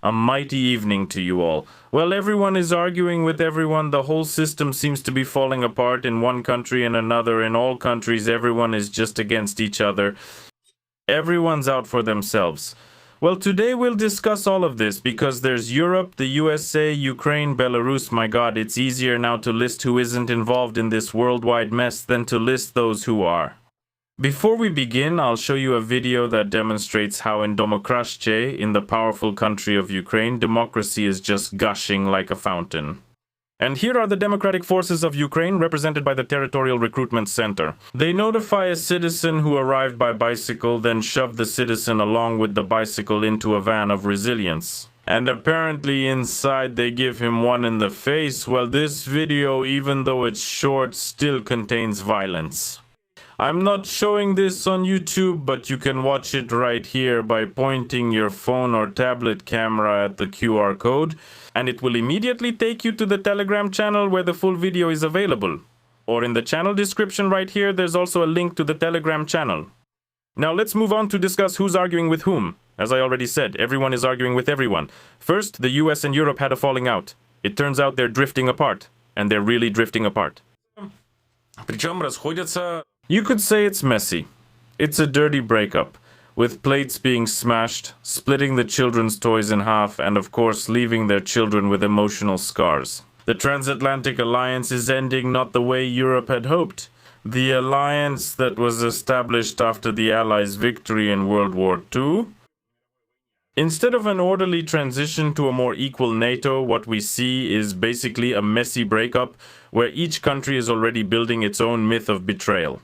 A mighty evening to you all. Well, everyone is arguing with everyone. The whole system seems to be falling apart in one country and another. In all countries, everyone is just against each other. Everyone's out for themselves. Well, today we'll discuss all of this because there's Europe, the USA, Ukraine, Belarus. My God, it's easier now to list who isn't involved in this worldwide mess than to list those who are. Before we begin, I'll show you a video that demonstrates how in Demokrasche, in the powerful country of Ukraine, democracy is just gushing like a fountain. And here are the democratic forces of Ukraine, represented by the Territorial Recruitment Center. They notify a citizen who arrived by bicycle, then shove the citizen along with the bicycle into a van of resilience. And apparently inside they give him one in the face. Well, this video, even though it's short, still contains violence. I'm not showing this on YouTube, but you can watch it right here by pointing your phone or tablet camera at the QR code, and it will immediately take you to the Telegram channel where the full video is available. Or in the channel description right here, there's also a link to the Telegram channel. Now let's move on to discuss who's arguing with whom. As I already said, everyone is arguing with everyone. First, the US and Europe had a falling out. It turns out they're drifting apart, and they're really drifting apart. Причем расходятся... You could say it's messy. It's a dirty breakup, with plates being smashed, splitting the children's toys in half, and of course leaving their children with emotional scars. The transatlantic alliance is ending not the way Europe had hoped. The alliance that was established after the Allies' victory in World War II. Instead of an orderly transition to a more equal NATO, what we see is basically a messy breakup where each country is already building its own myth of betrayal.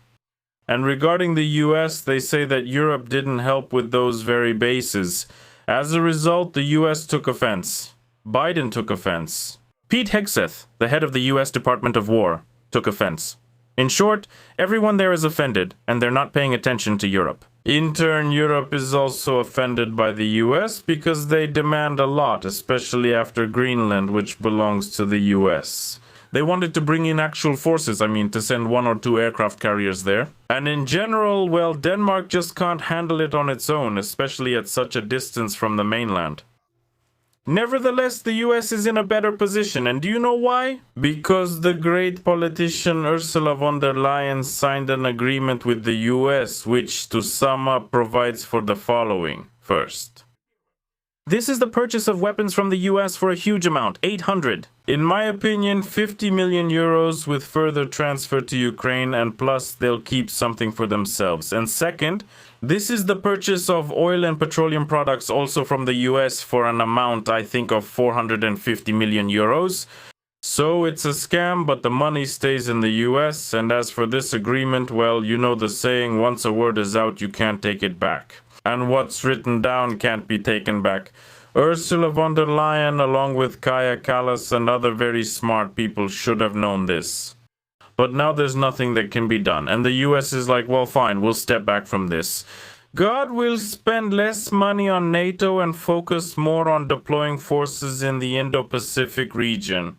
And regarding the US, they say that Europe didn't help with those very bases. As a result, the US took offense. Biden took offense. Pete Hegseth, the head of the US Department of War, took offense. In short, everyone there is offended, and they're not paying attention to Europe. In turn, Europe is also offended by the US because they demand a lot, especially after Greenland, which belongs to the US. They wanted to bring in actual forces, to send 1 or 2 aircraft carriers there. And in general, well, Denmark just can't handle it on its own, especially at such a distance from the mainland. Nevertheless, the US is in a better position, and do you know why? Because the great politician Ursula von der Leyen signed an agreement with the US, which, to sum up, provides for the following. First, this is the purchase of weapons from the US for a huge amount, 800. In my opinion, 50 million euros with further transfer to Ukraine, and plus they'll keep something for themselves. And second, this is the purchase of oil and petroleum products also from the US for an amount, I think, of 450 million euros. So it's a scam, but the money stays in the US. And as for this agreement, well, you know the saying, once a word is out, you can't take it back. And what's written down can't be taken back. Ursula von der Leyen, along with Kaja Kallas and other very smart people, should have known this. But now there's nothing that can be done. And the US is like, well, fine, we'll step back from this. God will spend less money on NATO and focus more on deploying forces in the Indo-Pacific region.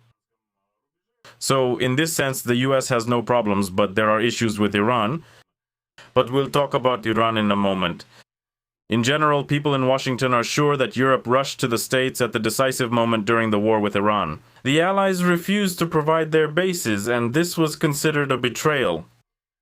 So, in this sense, the US has no problems, but there are issues with Iran. But we'll talk about Iran in a moment. In general, people in Washington are sure that Europe rushed to the States at the decisive moment during the war with Iran. The Allies refused to provide their bases, and this was considered a betrayal.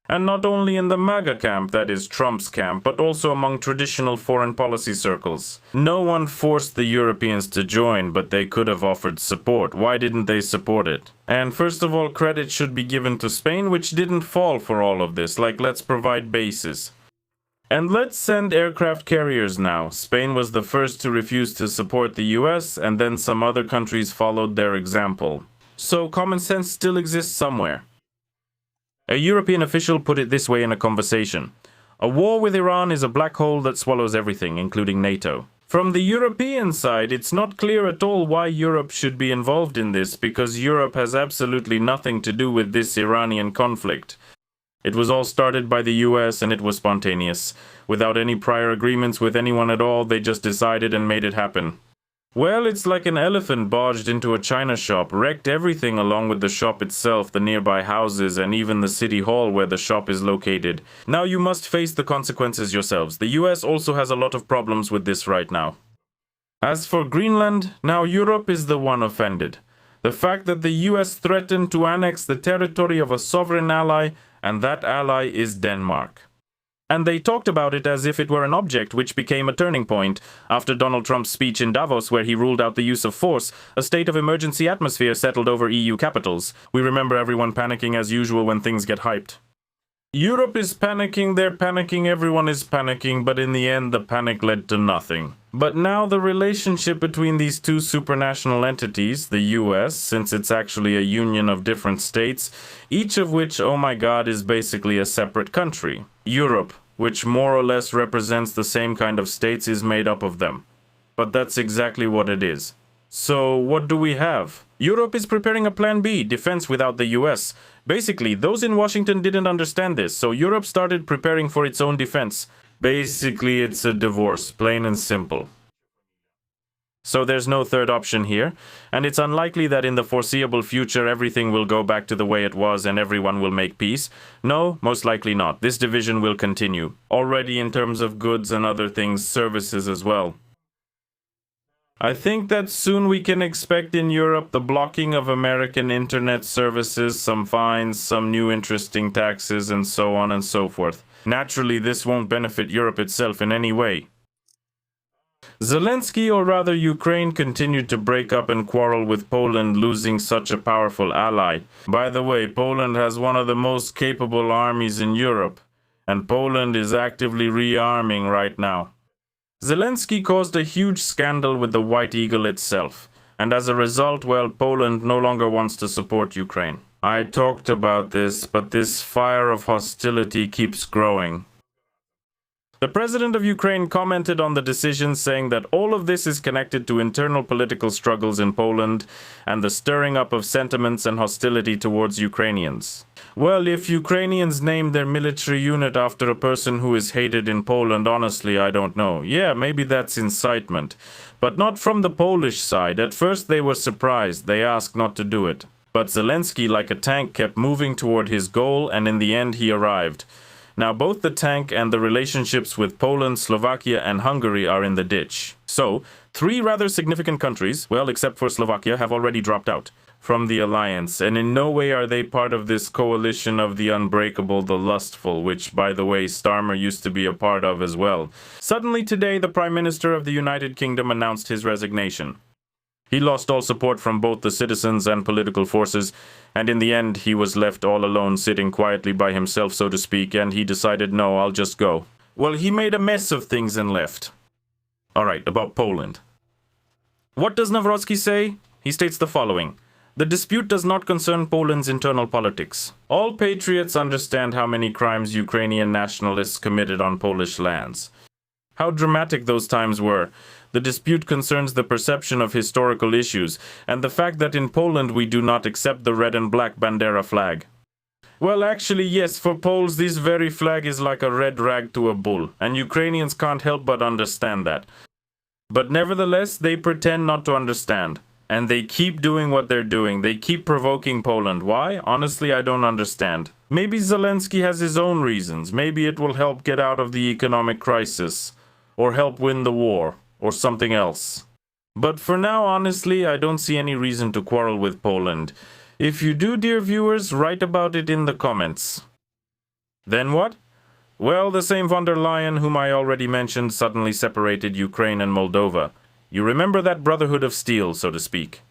And not only in the MAGA camp, that is Trump's camp, but also among traditional foreign policy circles. No one forced the Europeans to join, but they could have offered support. Why didn't they support it? And first of all, credit should be given to Spain, which didn't fall for all of this, like let's provide bases. And let's send aircraft carriers now. Spain was the first to refuse to support the US, and then some other countries followed their example. So common sense still exists somewhere. A European official put it this way in a conversation. A war with Iran is a black hole that swallows everything, including NATO. From the European side, it's not clear at all why Europe should be involved in this, because Europe has absolutely nothing to do with this Iranian conflict. It was all started by the US and it was spontaneous. Without any prior agreements with anyone at all, they just decided and made it happen. Well, it's like an elephant barged into a china shop, wrecked everything along with the shop itself, the nearby houses, and even the city hall where the shop is located. Now you must face the consequences yourselves. The US also has a lot of problems with this right now. As for Greenland, now Europe is the one offended. The fact that the US threatened to annex the territory of a sovereign ally, and that ally is Denmark. And they talked about it as if it were an object, which became a turning point after Donald Trump's speech in Davos, where he ruled out the use of force. A state of emergency atmosphere settled over EU capitals. We remember everyone panicking as usual when things get hyped. Europe is panicking, they're panicking, everyone is panicking, but in the end the panic led to nothing. But now the relationship between these two supranational entities, the US, since it's actually a union of different states, each of which, oh my god, is basically a separate country. Europe, which more or less represents the same kind of states, is made up of them. But that's exactly what it is. So what do we have? Europe is preparing a plan B, defense without the US. Basically, those in Washington didn't understand this, so Europe started preparing for its own defense. Basically, it's a divorce, plain and simple. So there's no third option here, and it's unlikely that in the foreseeable future everything will go back to the way it was and everyone will make peace. No, most likely not. This division will continue. Already in terms of goods and other things, services as well. I think that soon we can expect in Europe the blocking of American internet services, some fines, some new interesting taxes, and so on and so forth. Naturally, this won't benefit Europe itself in any way. Zelensky, or rather Ukraine, continued to break up and quarrel with Poland, losing such a powerful ally. By the way, Poland has one of the most capable armies in Europe, and Poland is actively rearming right now. Zelensky caused a huge scandal with the White Eagle itself, and as a result, well, Poland no longer wants to support Ukraine. I talked about this, but this fire of hostility keeps growing. The president of Ukraine commented on the decision, saying that all of this is connected to internal political struggles in Poland and the stirring up of sentiments and hostility towards Ukrainians. Well, if Ukrainians name their military unit after a person who is hated in Poland, honestly, I don't know. Yeah, maybe that's incitement. But not from the Polish side. At first they were surprised. They asked not to do it. But Zelensky, like a tank, kept moving toward his goal, and in the end he arrived. Now both the tank and the relationships with Poland, Slovakia and Hungary are in the ditch. So, 3 rather significant countries, well, except for Slovakia, have already dropped out from the alliance, and in no way are they part of this coalition of the unbreakable, the lustful, which, by the way, Starmer used to be a part of as well. Suddenly today, the Prime Minister of the United Kingdom announced his resignation. He lost all support from both the citizens and political forces, and in the end he was left all alone, sitting quietly by himself, so to speak, and he decided, no, I'll just go. Well, he made a mess of things and left. Alright, about Poland. What does Nawrocki say? He states the following. The dispute does not concern Poland's internal politics. All patriots understand how many crimes Ukrainian nationalists committed on Polish lands. How dramatic those times were. The dispute concerns the perception of historical issues, and the fact that in Poland we do not accept the red and black Bandera flag. Well, actually, yes, for Poles this very flag is like a red rag to a bull, and Ukrainians can't help but understand that. But nevertheless, they pretend not to understand. And they keep doing what they're doing. They keep provoking Poland. Why? Honestly, I don't understand. Maybe Zelensky has his own reasons. Maybe it will help get out of the economic crisis. Or help win the war. Or something else. But for now, honestly, I don't see any reason to quarrel with Poland. If you do, dear viewers, write about it in the comments. Then what? Well, the same von der Leyen, whom I already mentioned, suddenly separated Ukraine and Moldova. You remember that brotherhood of steel, so to speak.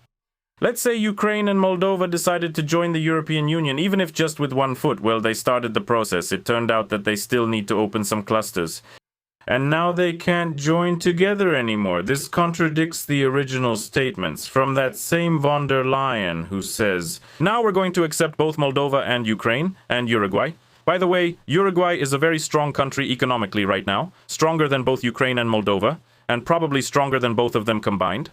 Let's say Ukraine and Moldova decided to join the European Union, even if just with one foot. Well, they started the process. It turned out that they still need to open some clusters. And now they can't join together anymore. This contradicts the original statements from that same von der Leyen who says, now we're going to accept both Moldova and Ukraine and Uruguay. By the way, Uruguay is a very strong country economically right now, stronger than both Ukraine and Moldova, and probably stronger than both of them combined.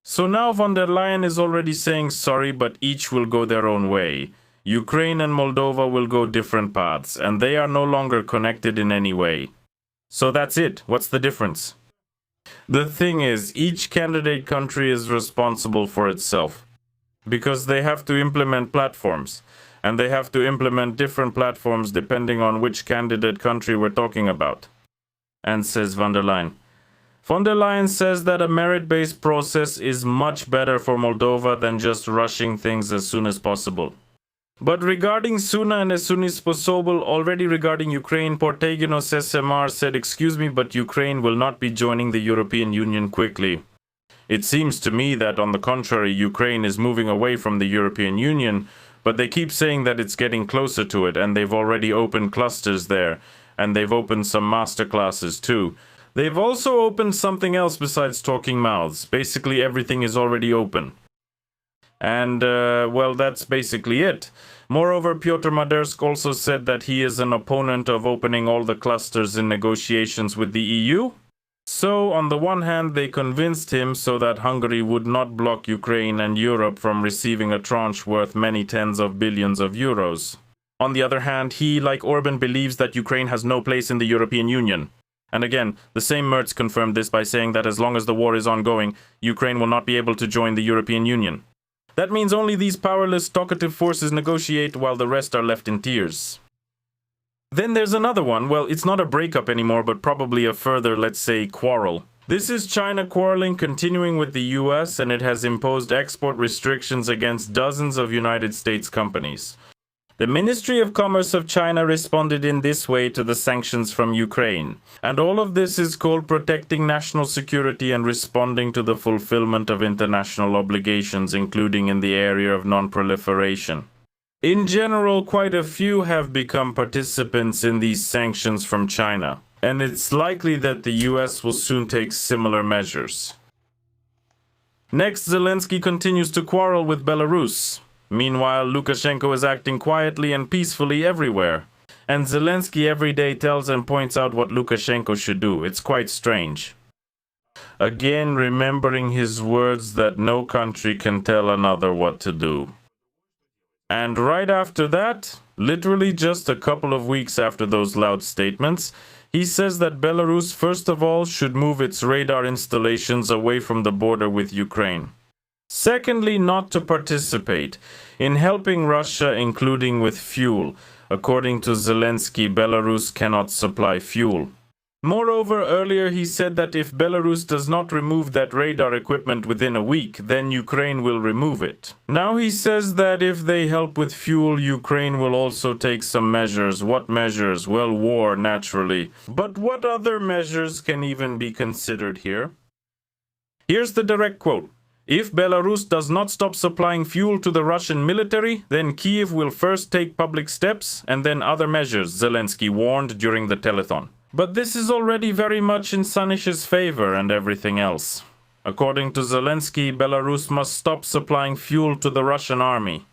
So now von der Leyen is already saying sorry, but each will go their own way. Ukraine and Moldova will go different paths, and they are no longer connected in any way. So that's it. What's the difference? The thing is, each candidate country is responsible for itself, because they have to implement platforms, and they have to implement different platforms depending on which candidate country we're talking about. And says von der Leyen, Von der Leyen says that a merit-based process is much better for Moldova than just rushing things as soon as possible. But regarding sooner and as soon as possible, already regarding Ukraine, Porteginos SMR said, "Excuse me, but Ukraine will not be joining the European Union quickly." It seems to me that, on the contrary, Ukraine is moving away from the European Union, but they keep saying that it's getting closer to it, and they've already opened clusters there, and they've opened some master classes too. They've also opened something else besides talking mouths. Basically, everything is already open. And, well, that's basically it. Moreover, Piotr Madersk also said that he is an opponent of opening all the clusters in negotiations with the EU. So, on the one hand, they convinced him so that Hungary would not block Ukraine and Europe from receiving a tranche worth many tens of billions of euros. On the other hand, he, like Orban, believes that Ukraine has no place in the European Union. And again, the same Merz confirmed this by saying that as long as the war is ongoing, Ukraine will not be able to join the European Union. That means only these powerless, talkative forces negotiate while the rest are left in tears. Then there's another one. Well, it's not a breakup anymore, but probably a further, let's say, quarrel. This is China quarreling, continuing with the US, and it has imposed export restrictions against dozens of United States companies. The Ministry of Commerce of China responded in this way to the sanctions from Ukraine. And all of this is called protecting national security and responding to the fulfillment of international obligations, including in the area of non-proliferation. In general, quite a few have become participants in these sanctions from China, and it's likely that the US will soon take similar measures. Next, Zelensky continues to quarrel with Belarus. Meanwhile, Lukashenko is acting quietly and peacefully everywhere. And Zelensky every day tells and points out what Lukashenko should do. It's quite strange. Again, remembering his words that no country can tell another what to do. And right after that, literally just a couple of weeks after those loud statements, he says that Belarus, first of all, should move its radar installations away from the border with Ukraine. Secondly, not to participate in helping Russia, including with fuel. According to Zelensky, Belarus cannot supply fuel. Moreover, earlier he said that if Belarus does not remove that radar equipment within a week, then Ukraine will remove it. Now he says that if they help with fuel, Ukraine will also take some measures. What measures? Well, war, naturally. But what other measures can even be considered here? Here's the direct quote. If Belarus does not stop supplying fuel to the Russian military, then Kiev will first take public steps and then other measures, Zelensky warned during the telethon. But this is already very much in Sanish's favor and everything else. According to Zelensky, Belarus must stop supplying fuel to the Russian army.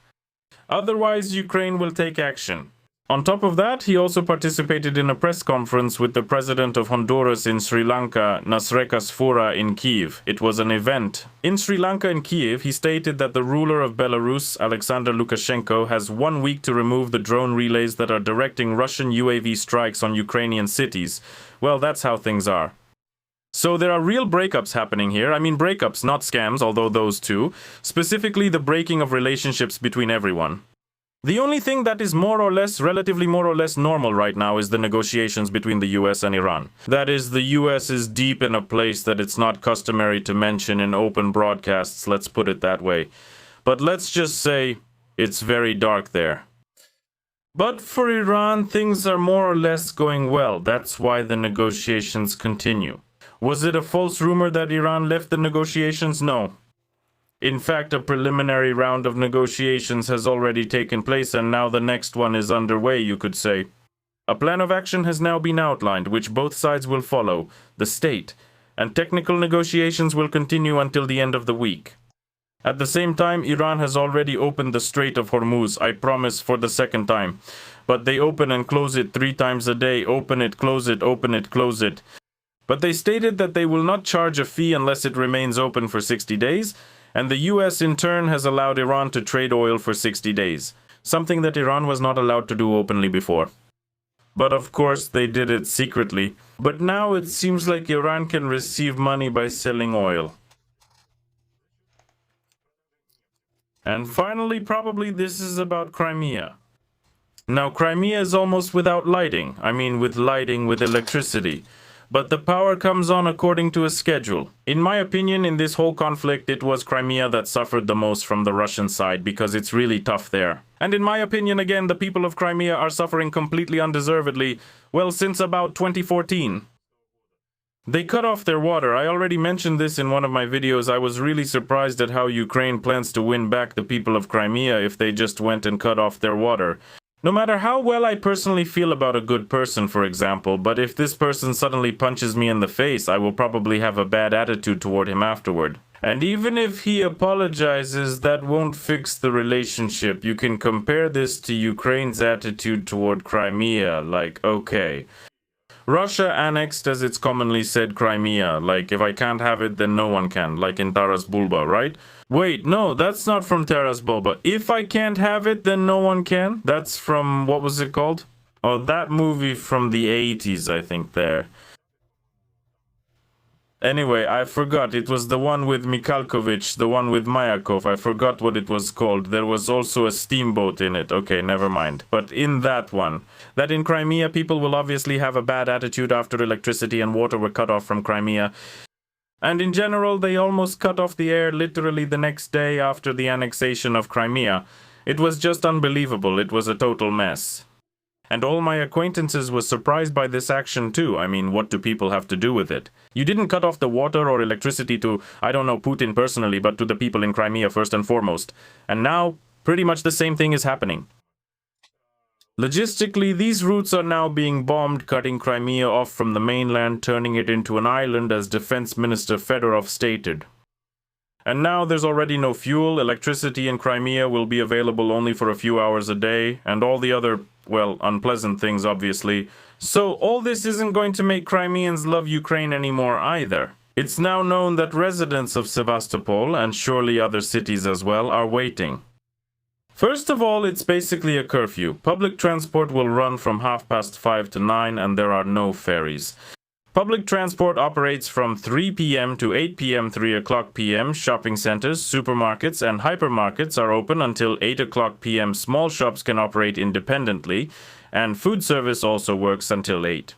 Otherwise, Ukraine will take action. On top of that, he also participated in a press conference with the president of Honduras in Sri Lanka, Nasrekas Fura, in Kiev. It was an event. In Sri Lanka and Kiev, he stated that the ruler of Belarus, Alexander Lukashenko, has 1 week to remove the drone relays that are directing Russian UAV strikes on Ukrainian cities. Well, that's how things are. So there are real breakups happening here. I mean breakups, not scams, although those too. Specifically the breaking of relationships between everyone. The only thing that is relatively more or less normal right now is the negotiations between the US and Iran. That is, the US is deep in a place that it's not customary to mention in open broadcasts, let's put it that way. But let's just say it's very dark there. But for Iran, things are more or less going well. That's why the negotiations continue. Was it a false rumor that Iran left the negotiations? No. In fact, a preliminary round of negotiations has already taken place, and now the next one is underway, you could say. A plan of action has now been outlined, which both sides will follow, the state, and technical negotiations will continue until the end of the week. At the same time, Iran has already opened the Strait of Hormuz, I promise, for the second time. But they open and close it 3 times a day, open it, close it, open it, close it. But they stated that they will not charge a fee unless it remains open for 60 days, and the US in turn has allowed Iran to trade oil for 60 days, something that Iran was not allowed to do openly before. But of course they did it secretly. But now it seems like Iran can receive money by selling oil. And finally, probably this is about Crimea. Now Crimea is almost without lighting. I mean with lighting with electricity. But the power comes on according to a schedule. In my opinion, in this whole conflict, it was Crimea that suffered the most from the Russian side because it's really tough there. And in my opinion, again, the people of Crimea are suffering completely undeservedly, well, since about 2014. They cut off their water. I already mentioned this in one of my videos. I was really surprised at how Ukraine plans to win back the people of Crimea if they just went and cut off their water. No matter how well I personally feel about a good person, for example, but if this person suddenly punches me in the face, I will probably have a bad attitude toward him afterward. And even if he apologizes, that won't fix the relationship. You can compare this to Ukraine's attitude toward Crimea, like, okay. Russia annexed, as it's commonly said, Crimea. Like, if I can't have it, then no one can. Like in Taras Bulba, right? Wait, no, that's not from Taras Bulba. If I can't have it, then no one can? That's from, what was it called? Oh, that movie from the 80s, I think, there. Anyway, I forgot. It was the one with Mikhalkovich, the one with Mayakov. I forgot what it was called. There was also a steamboat in it. Okay, never mind. But in that one, that in Crimea, people will obviously have a bad attitude after electricity and water were cut off from Crimea. And in general, they almost cut off the air literally the next day after the annexation of Crimea. It was just unbelievable. It was a total mess. And all my acquaintances were surprised by this action too. I mean, what do people have to do with it? You didn't cut off the water or electricity to, I don't know, Putin personally, but to the people in Crimea first and foremost. And now, pretty much the same thing is happening. Logistically, these routes are now being bombed, cutting Crimea off from the mainland, turning it into an island, as Defense Minister Fedorov stated. And now there's already no fuel. Electricity in Crimea will be available only for a few hours a day, and all the other, well, unpleasant things, obviously. So all this isn't going to make Crimeans love Ukraine anymore either. It's now known that residents of Sevastopol, and surely other cities as well, are waiting. First of all, it's basically a curfew. Public transport will run from 5:30 to 9, and there are no ferries. Public transport operates from 3 p.m. to 8 p.m. 3 o'clock p.m. Shopping centers, supermarkets, and hypermarkets are open until 8 o'clock p.m. Small shops can operate independently, and food service also works until 8.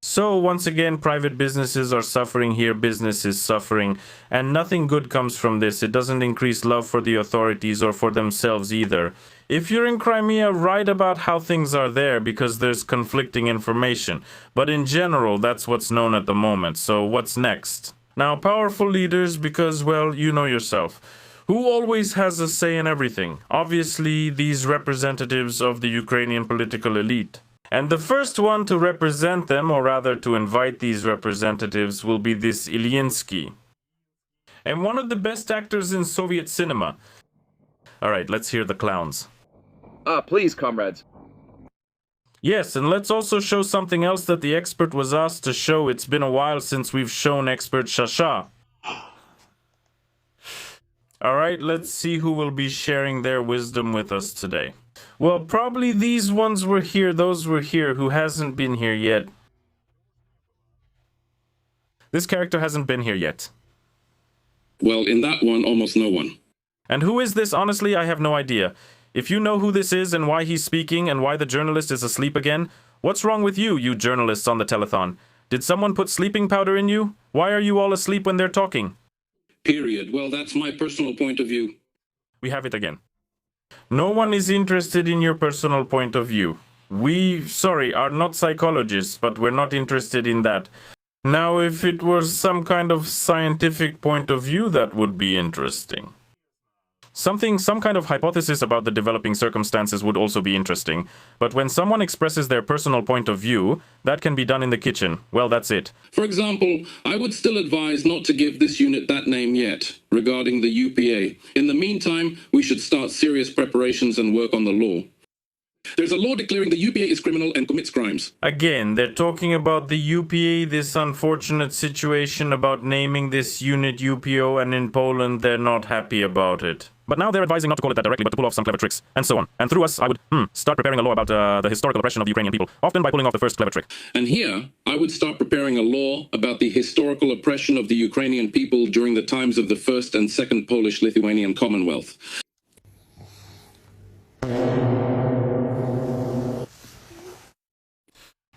So, once again, private businesses are suffering here, business is suffering, and nothing good comes from this. It doesn't increase love for the authorities or for themselves either. If you're in Crimea, write about how things are there because there's conflicting information. But in general, that's what's known at the moment. So what's next? Now, powerful leaders, because, well, you know yourself. Who always has a say in everything? Obviously, these representatives of the Ukrainian political elite. And the first one to represent them, or rather to invite these representatives, will be this Ilyinsky. And one of the best actors in Soviet cinema. Alright, let's hear the clowns. Please, comrades. Yes, and let's also show something else that the expert was asked to show. It's been a while since we've shown expert Shasha. Alright, let's see who will be sharing their wisdom with us today. Well, probably these ones were here, those were here. Who hasn't been here yet? This character hasn't been here yet. Well, in that one, almost no one. And who is this? Honestly, I have no idea. If you know who this is and why he's speaking and why the journalist is asleep again, what's wrong with you, you journalists on the telethon? Did someone put sleeping powder in you? Why are you all asleep when they're talking? Period. Well, that's my personal point of view. We have it again. No one is interested in your personal point of view. We, are not psychologists, but we're not interested in that. Now, if it was some kind of scientific point of view, that would be interesting. Some kind of hypothesis about the developing circumstances would also be interesting. But when someone expresses their personal point of view, that can be done in the kitchen. Well, that's it. For example, I would still advise not to give this unit that name yet, regarding the UPA. In the meantime, we should start serious preparations and work on the law. There's a law declaring the UPA is criminal and commits crimes. Again, they're talking about the UPA, this unfortunate situation about naming this unit UPO, and in Poland they're not happy about it. But now they're advising not to call it that directly, but to pull off some clever tricks, and so on. And through us, I would start preparing a law about the historical oppression of the Ukrainian people, often by pulling off the first clever trick. And here, I would start preparing a law about the historical oppression of the Ukrainian people during the times of the First and Second Polish-Lithuanian Commonwealth.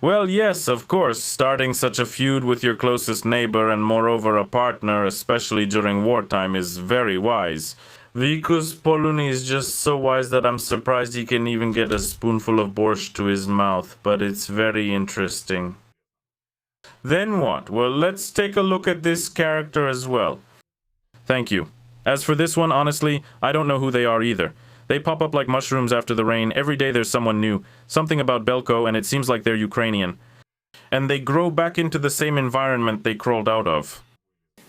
Well, yes, of course, starting such a feud with your closest neighbor and moreover a partner, especially during wartime, is very wise. Vikus Poluni is just so wise that I'm surprised he can even get a spoonful of borscht to his mouth, but it's very interesting. Then what? Well, let's take a look at this character as well. Thank you. As for this one, honestly, I don't know who they are either. They pop up like mushrooms after the rain. Every day there's someone new. Something about Belko, and it seems like they're Ukrainian. And they grow back into the same environment they crawled out of.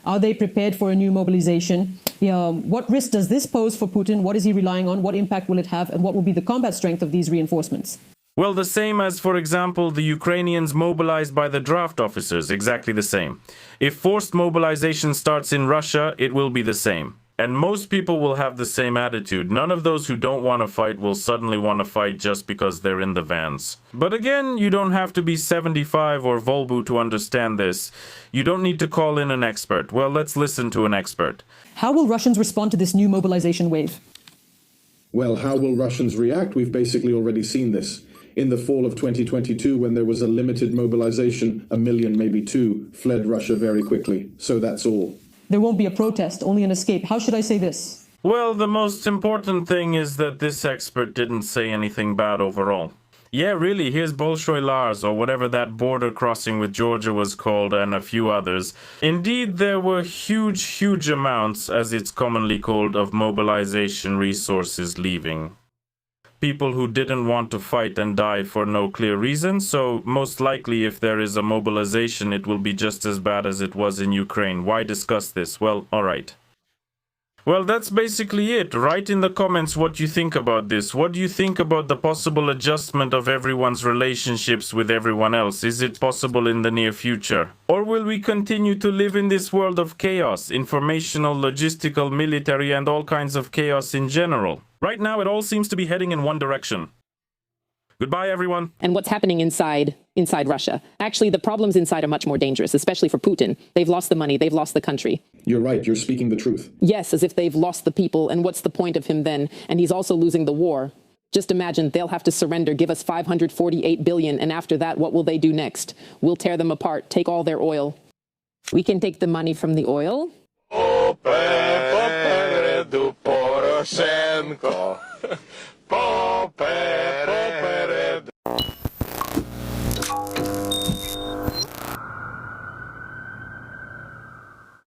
Are they prepared for a new mobilization? What risk does this pose for Putin? What is he relying on? What impact will it have? And what will be the combat strength of these reinforcements? Well, the same as, for example, the Ukrainians mobilized by the draft officers. Exactly the same. If forced mobilization starts in Russia, it will be the same. And most people will have the same attitude. None of those who don't want to fight will suddenly want to fight just because they're in the vans. But again, you don't have to be 75 or Volbu to understand this. You don't need to call in an expert. Well, let's listen to an expert. How will Russians respond to this new mobilization wave? Well, how will Russians react? We've basically already seen this. In the fall of 2022, when there was a limited mobilization, 1 million, maybe 2, fled Russia very quickly. So that's all. There won't be a protest, only an escape. How should I say this? Well, the most important thing is that this expert didn't say anything bad overall. Yeah, really, here's Bolshoi Lars, or whatever that border crossing with Georgia was called, and a few others. Indeed, there were huge amounts, as it's commonly called, of mobilization resources leaving. People who didn't want to fight and die for no clear reason, so most likely if there is a mobilization it will be just as bad as it was in Ukraine. Why discuss this? Well, alright. Well, that's basically it. Write in the comments what you think about this. What do you think about the possible adjustment of everyone's relationships with everyone else? Is it possible in the near future? Or will we continue to live in this world of chaos, informational, logistical, military, and all kinds of chaos in general? Right now, it all seems to be heading in one direction. Goodbye, everyone. And what's happening inside Russia. Actually, the problems inside are much more dangerous, especially for Putin. They've lost the money. They've lost the country. You're right. You're speaking the truth. Yes, as if they've lost the people. And what's the point of him then? And he's also losing the war. Just imagine they'll have to surrender, give us 548 billion. And after that, what will they do next? We'll tear them apart, take all their oil. We can take the money from the oil. Poperedu Poroshenko.